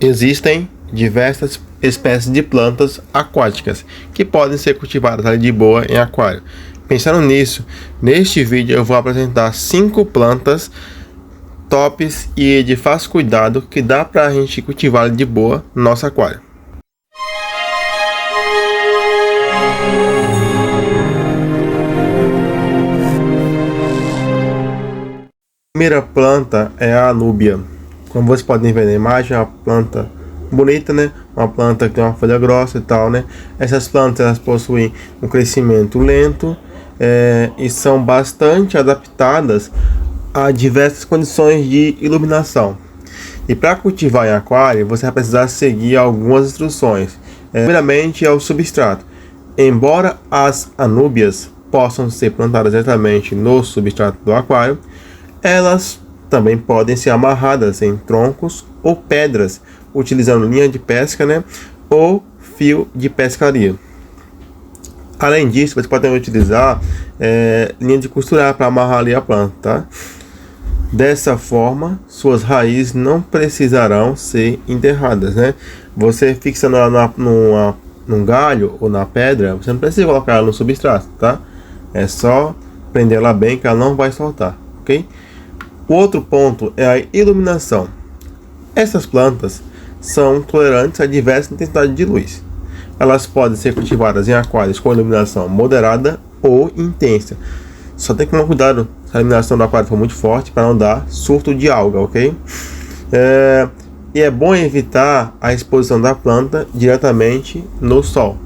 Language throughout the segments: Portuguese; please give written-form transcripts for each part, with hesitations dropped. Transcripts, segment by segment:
Existem diversas espécies de plantas aquáticas que podem ser cultivadas ali de boa em aquário. Pensando nisso, neste vídeo eu vou apresentar 5 plantas tops e de fácil cuidado que dá para a gente cultivar de boa no nosso aquário. A primeira planta é a anúbia. Como vocês podem ver na imagem, é uma planta bonita, né? Uma planta que tem uma folha grossa e tal, né? Essas plantas elas possuem um crescimento lento e são bastante adaptadas a diversas condições de iluminação. E para cultivar em aquário, você vai precisar seguir algumas instruções. Primeiramente é o substrato. Embora as anúbias possam ser plantadas diretamente no substrato do aquário, elas também podem ser amarradas em troncos ou pedras, utilizando linha de pesca, né, ou fio de pescaria. Além disso, você pode também utilizar linha de costurar para amarrar ali a planta, tá? Dessa forma, suas raízes não precisarão ser enterradas, né? Você fixando ela num galho ou na pedra, você não precisa colocar ela no substrato, tá? É só prender ela bem que ela não vai soltar, ok? O outro ponto é a iluminação. Essas plantas são tolerantes a diversas intensidades de luz. Elas podem ser cultivadas em aquários com iluminação moderada ou intensa. Só tem que tomar cuidado se a iluminação do aquário for muito forte para não dar surto de alga, ok? E é bom evitar a exposição da planta diretamente no sol.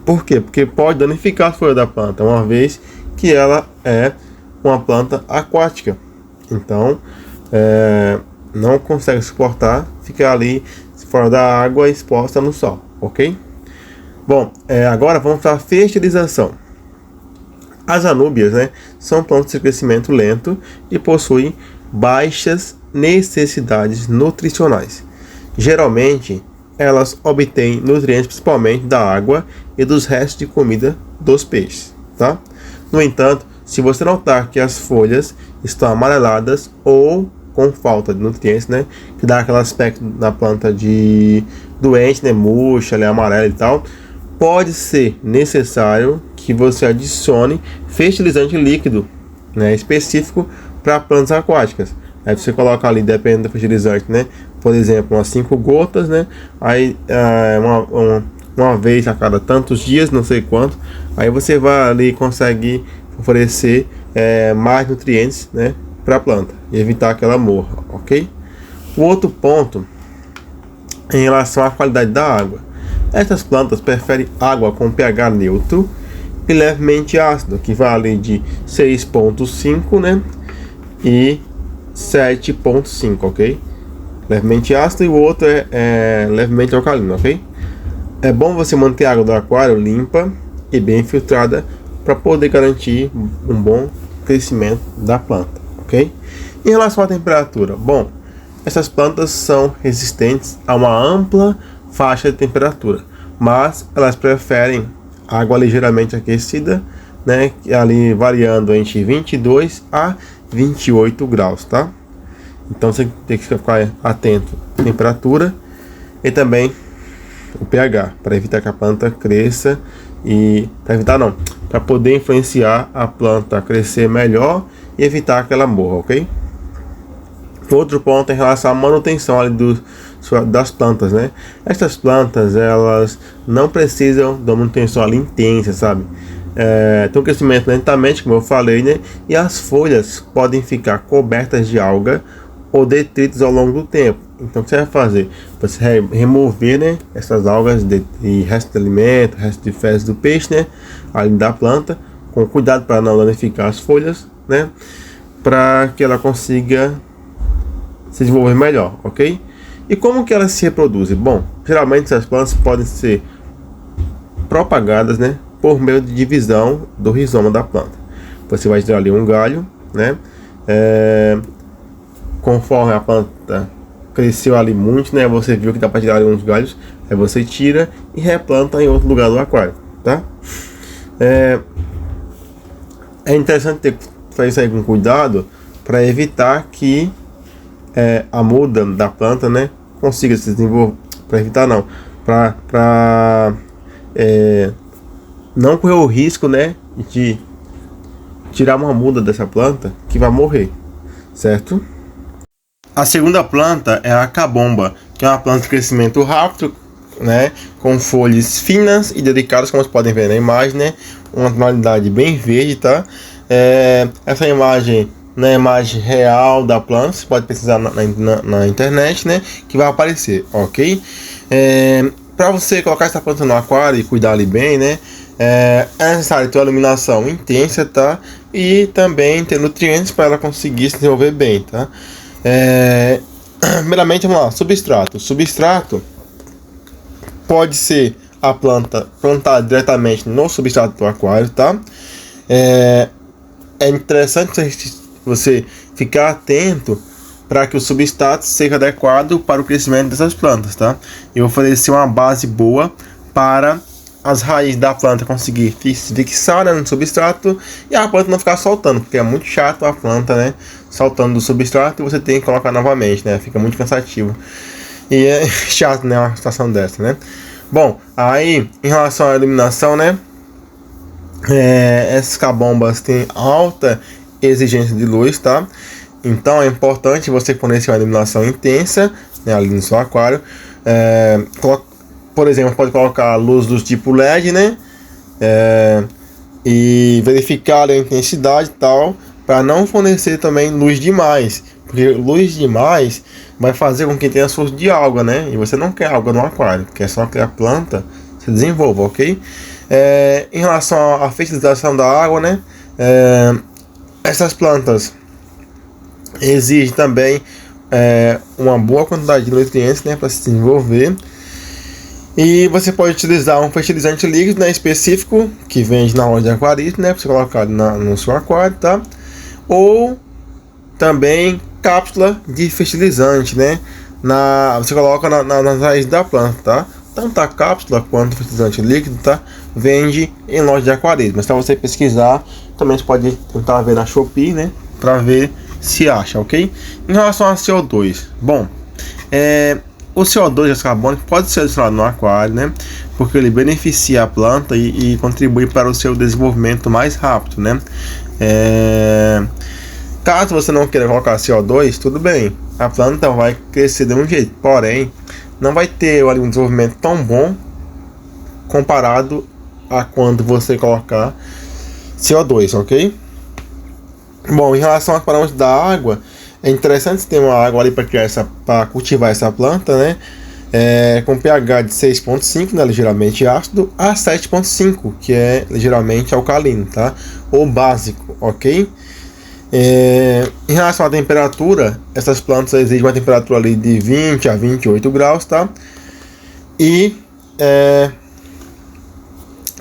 Por quê? Porque pode danificar a folha da planta, uma vez que ela é uma planta aquática. Então, não consegue suportar ficar ali fora da água exposta no sol, ok? Bom, agora vamos para a fertilização. As anúbias, né, são plantas de crescimento lento e possuem baixas necessidades nutricionais. Geralmente, elas obtêm nutrientes principalmente da água e dos restos de comida dos peixes, tá? No entanto, se você notar que as folhas estão amareladas ou com falta de nutrientes, né, que dá aquele aspecto na planta de doente, né, murcha, amarela e tal, pode ser necessário que você adicione fertilizante líquido, né, específico para plantas aquáticas. Aí você coloca ali, dependendo do fertilizante, né, por exemplo, umas 5 gotas, né, aí uma vez a cada tantos dias, não sei quanto, aí você vai ali conseguir oferecer mais nutrientes, né, para a planta e evitar que ela morra, ok? O outro ponto em relação à qualidade da água. Essas plantas preferem água com pH neutro e levemente ácido, que vai ali de 6,5, né, e 7,5, ok? Levemente ácido e o outro é levemente alcalino, ok? É bom você manter a água do aquário limpa e bem filtrada para poder garantir um bom crescimento da planta, ok? Em relação à temperatura, bom, essas plantas são resistentes a uma ampla faixa de temperatura, mas elas preferem água ligeiramente aquecida, né, ali variando entre 22 a 28 graus, tá? Então você tem que ficar atento à temperatura e também o pH, para evitar que a planta cresça e para poder influenciar a planta a crescer melhor e evitar que ela morra, ok? Outro ponto é em relação à manutenção ali das plantas, né? Essas plantas, elas não precisam de uma manutenção ali intensa, sabe? Tem um crescimento lentamente, como eu falei, né? E as folhas podem ficar cobertas de alga ou detritos ao longo do tempo. Então o que você vai fazer? Você vai remover, né, essas algas e resto de alimento, resto de fezes do peixe, né, ali da planta, com cuidado para não danificar as folhas, né, para que ela consiga se desenvolver melhor, ok? E como que elas se reproduzem? Bom, geralmente essas plantas podem ser propagadas, né, por meio de divisão do rizoma da planta. Você vai tirar ali um galho, né, conforme a planta cresceu ali muito, né, você viu que dá para tirar ali uns galhos, aí você tira e replanta em outro lugar do aquário, tá? É interessante fazer isso aí com cuidado para evitar que a muda da planta, né, consiga se desenvolver, para evitar não, para não correr o risco, né, de tirar uma muda dessa planta que vai morrer, certo? A segunda planta é a cabomba, que é uma planta de crescimento rápido, né, com folhas finas e delicadas, como vocês podem ver na imagem, né, uma tonalidade bem verde, tá? Essa imagem não é a imagem real da planta, você pode pesquisar na internet, né, que vai aparecer, ok? Para você colocar essa planta no aquário e cuidar ali bem, né, é necessário ter uma iluminação intensa, tá? E também ter nutrientes para ela conseguir se desenvolver bem, tá? Primeiramente, vamos lá, substrato. Substrato pode ser a planta plantada diretamente no substrato do aquário, tá? É interessante você ficar atento para que o substrato seja adequado para o crescimento dessas plantas, tá? E oferecer uma base boa para as raízes da planta conseguir se fixar, né, no substrato e a planta não ficar soltando, porque é muito chato a planta, né, soltando do substrato e você tem que colocar novamente, né? Fica muito cansativo. E é chato, né, uma situação dessa, né? Bom, aí em relação à iluminação, né, essas cabombas têm alta exigência de luz, tá? Então é importante você fornecer uma iluminação intensa, né, ali no seu aquário. Por exemplo, pode colocar luz do tipo LED, né? E verificar a intensidade e tal, para não fornecer também luz demais, porque luz demais vai fazer com que tenha surto de alga, né? E você não quer alga no aquário, quer só que a planta se desenvolva, ok? Em relação à fertilização da água, né? Essas plantas exigem também uma boa quantidade de nutrientes, né, para se desenvolver. E você pode utilizar um fertilizante líquido, né, específico que vende na loja de aquarismo, né, para você colocar no seu aquário, tá? Ou também cápsula de fertilizante, né? Você coloca nas raízes da planta, tá? Tanto a cápsula quanto o fertilizante líquido, tá? Vende em loja de aquarismo. Mas se você pesquisar, também você pode tentar ver na Shopee, né? Para ver se acha, ok? Em relação a CO2, bom, o CO2 de gás carbônico pode ser adicionado no aquário, né? Porque ele beneficia a planta e contribui para o seu desenvolvimento mais rápido, né? Caso você não queira colocar CO2, tudo bem, a planta vai crescer de um jeito, porém, não vai ter um desenvolvimento tão bom comparado a quando você colocar CO2, ok? Bom, em relação aos parâmetros da água, é interessante ter uma água ali para cultivar essa planta, né? Com pH de 6,5, né, ligeiramente ácido, a 7,5, que é ligeiramente alcalino, tá? Ou básico, ok? Em relação à temperatura, essas plantas exigem uma temperatura ali de 20 a 28 graus, tá? E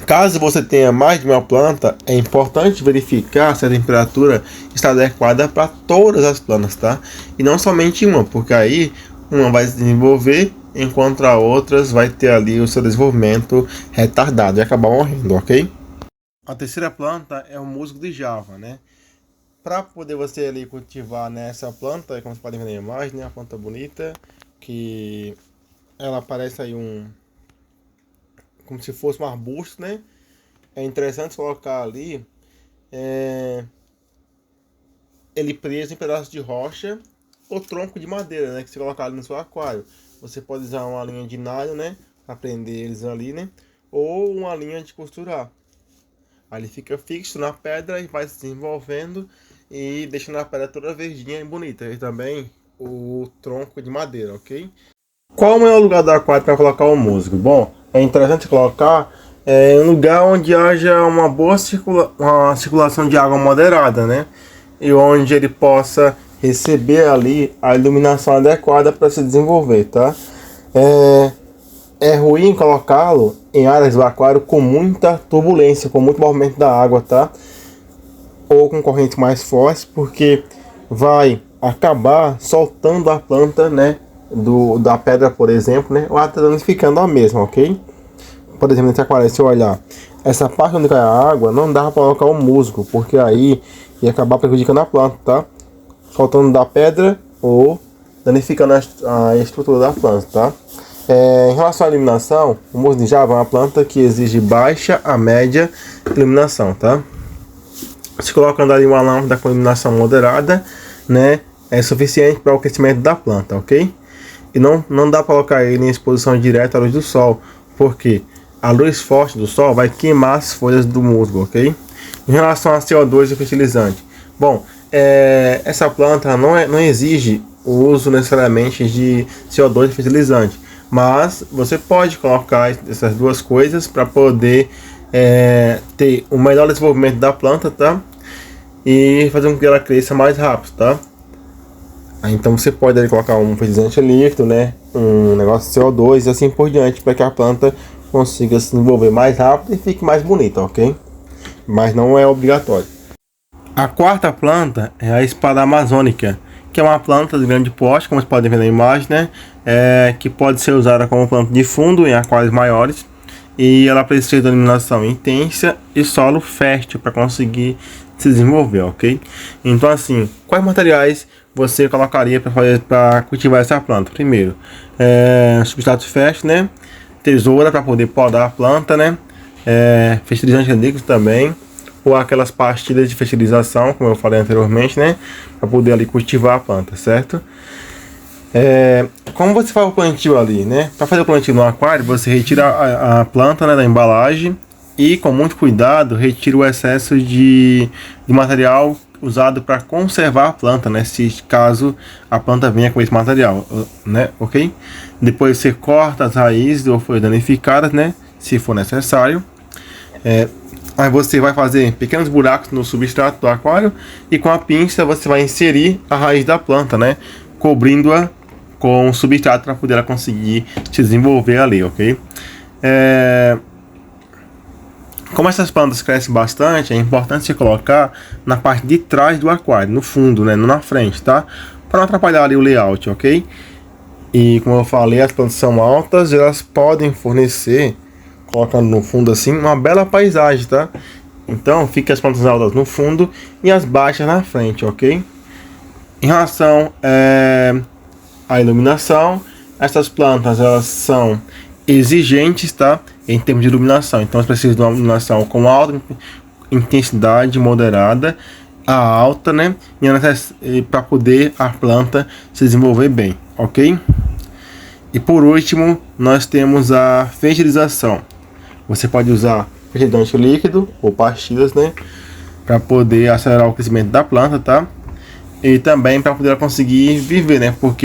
caso você tenha mais de uma planta, é importante verificar se a temperatura está adequada para todas as plantas, tá? E não somente uma, porque aí uma vai se desenvolver, enquanto a outras vai ter ali o seu desenvolvimento retardado e acabar morrendo, ok? A terceira planta é o musgo de Java, né? Para poder você ali cultivar nessa planta, como vocês podem ver na imagem, né? Uma planta bonita, que ela parece aí como se fosse um arbusto, né? É interessante colocar ali ele preso em pedaços de rocha ou tronco de madeira, né? Que você colocar ali no seu aquário. Você pode usar uma linha de nylon, né? Para prender eles ali, né? Ou uma linha de costurar. Aí ele fica fixo na pedra e vai se desenvolvendo e deixando a pedra toda verdinha e bonita. E também o tronco de madeira, ok? Qual o melhor lugar do aquário para colocar o musgo? Bom, é interessante colocar em um lugar onde haja uma boa uma circulação de água moderada, né? E onde ele possa receber ali a iluminação adequada para se desenvolver, tá? É ruim colocá-lo em áreas do aquário com muita turbulência, com muito movimento da água, tá? Ou com correntes mais fortes, porque vai acabar soltando a planta, né? Da pedra, por exemplo, né? Ou até danificando a mesma, ok? Por exemplo, nesse aquário, se eu olhar essa parte onde cai a água, não dá para colocar o musgo, porque aí ia acabar prejudicando a planta, tá? Soltando da pedra ou danificando a estrutura da planta, tá? Em relação à iluminação, o musgo de Java é uma planta que exige baixa a média iluminação, tá? Se colocando ali uma lâmpada com iluminação moderada, né, é suficiente para o crescimento da planta, ok? E não dá para colocar ele em exposição direta à luz do sol, porque a luz forte do sol vai queimar as folhas do musgo, ok? Em relação a CO2 e fertilizante, bom, essa planta não exige o uso necessariamente de CO2 e fertilizante, mas você pode colocar essas duas coisas para poder ter o melhor desenvolvimento da planta, tá? E fazer com que ela cresça mais rápido, tá? Então você pode ali colocar um fertilizante líquido, né? Um negócio de CO2 e assim por diante, para que a planta consiga se desenvolver mais rápido e fique mais bonita, ok? Mas não é obrigatório. A quarta planta é a espada amazônica, que é uma planta de grande porte, como vocês podem ver na imagem, né? Que pode ser usada como planta de fundo em aquários maiores. E ela precisa de iluminação intensa e solo fértil para conseguir se desenvolver, ok? Então, assim, quais materiais você colocaria para cultivar essa planta? Primeiro, substrato fértil, né? Tesoura para poder podar a planta, né? Fertilizante líquido também, ou aquelas pastilhas de fertilização, como eu falei anteriormente, né? Para poder ali cultivar a planta, certo? Como você faz o plantio ali, né? Para fazer o plantio no aquário, você retira a planta, né, da embalagem e com muito cuidado retira o excesso de material usado para conservar a planta, né? Se caso a planta venha com esse material, né? Ok? Depois você corta as raízes ou folhas danificadas, né? Se for necessário. Aí você vai fazer pequenos buracos no substrato do aquário e com a pinça você vai inserir a raiz da planta, né? Cobrindo-a com substrato para poder ela conseguir se desenvolver ali, ok? Como essas plantas crescem bastante, é importante se colocar na parte de trás do aquário, no fundo, né? Não na frente, tá? Para não atrapalhar ali o layout, ok? E como eu falei, as plantas são altas, elas podem fornecer, colocando no fundo assim, uma bela paisagem, tá? Então fica as plantas altas no fundo e as baixas na frente, ok? Em relação à iluminação, essas plantas elas são exigentes, tá? Em termos de iluminação, então elas precisam de uma iluminação com alta intensidade, moderada a alta, né? E para poder a planta se desenvolver bem, ok? E por último, nós temos a fertilização. Você pode usar fertilizante líquido ou pastilhas, né? Para poder acelerar o crescimento da planta, tá? E também para poder conseguir viver, né? Porque